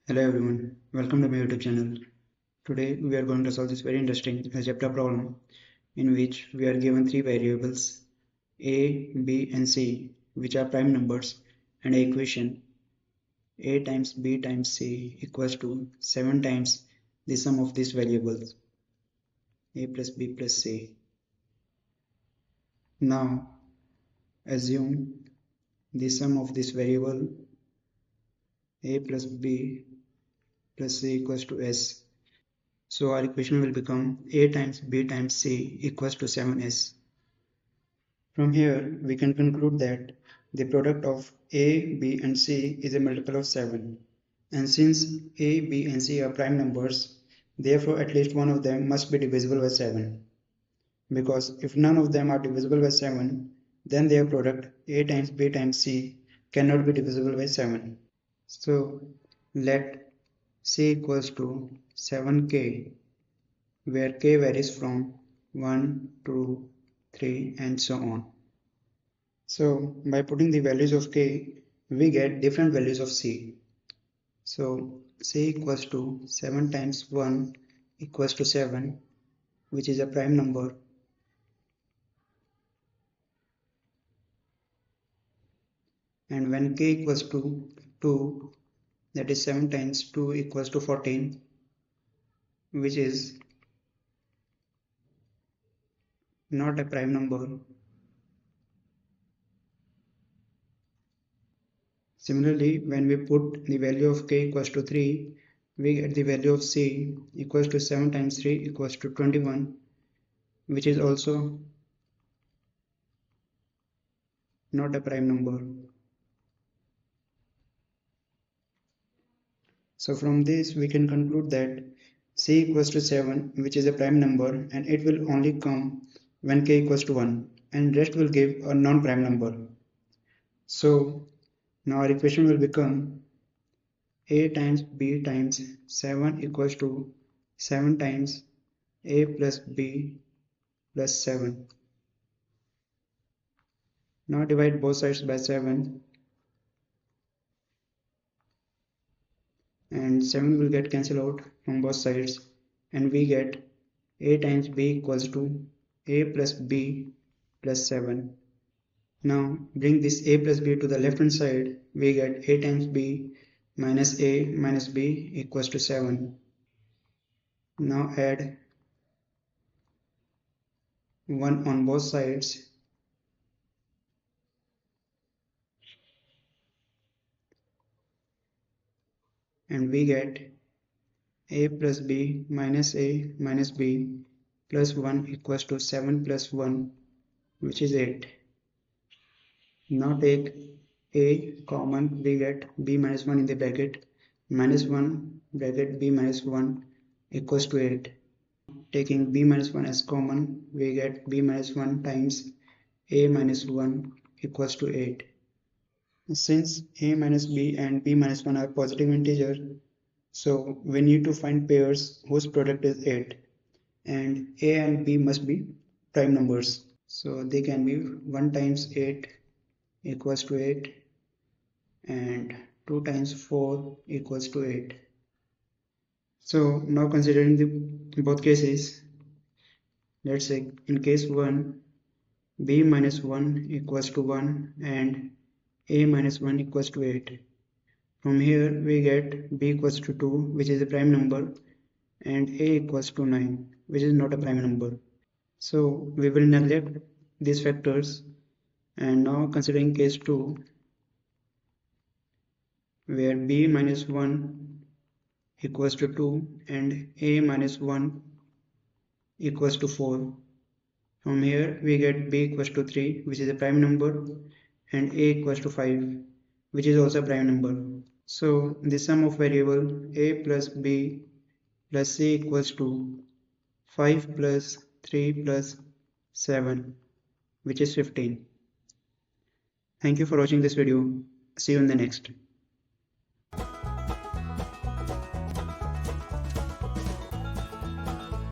Hello everyone, welcome to my YouTube channel. Today we are going to solve this very interesting algebra problem in which we are given three variables a, b and c which are prime numbers and an equation a times b times c equals to 7 times the sum of these variables a plus b plus c. Now assume the sum of this variable a plus b plus c equals to s. So our equation will become a times b times c equals to 7s. From here, we can conclude that the product of a, b and c is a multiple of 7. And since a, b and c are prime numbers, therefore at least one of them must be divisible by 7. Because if none of them are divisible by 7, then their product a times b times c cannot be divisible by 7. So let c equals to 7k, where k varies from 1, 2, 3 and so on. So by putting the values of k, we get different values of c. So c equals to 7 times 1 equals to 7, which is a prime number. And when k equals to 2, that is 7 times 2 equals to 14, which is not a prime number. Similarly, when we put the value of k equals to 3, we get the value of c equals to 7 times 3 equals to 21, which is also not a prime number. So from this we can conclude that c equals to 7, which is a prime number, and it will only come when k equals to 1, and rest will give a non-prime number. So now our equation will become a times b times 7 equals to 7 times a plus b plus 7. Now divide both sides by 7, and 7 will get cancelled out from both sides, and we get a times b equals to a plus b plus 7. Now bring this a plus b to the left hand side, we get a times b minus a minus b equals to 7. Now add 1 on both sides, and we get a plus b minus a minus b plus 1 equals to 7 plus 1, which is 8. Now take a common, we get b minus 1 in the bracket, minus 1 bracket b minus 1 equals to 8. Taking b minus 1 as common, we get b minus 1 times a minus 1 equals to 8. Since a minus b and b minus 1 are positive integers, so we need to find pairs whose product is 8, and a and b must be prime numbers. So they can be 1 times 8 equals to 8 and 2 times 4 equals to 8. So now considering the both cases, let's say in case 1, b minus 1 equals to 1 and a minus 1 equals to 8. From here we get b equals to 2, which is a prime number, and a equals to 9, which is not a prime number. So we will neglect these factors, and now considering case 2, where b minus 1 equals to 2 and a minus 1 equals to 4. From here we get b equals to 3, which is a prime number, and a equals to 5, which is also a prime number. So the sum of variable a plus b plus c equals to 5 plus 3 plus 7, which is 15. Thank you for watching this video. See you in the next.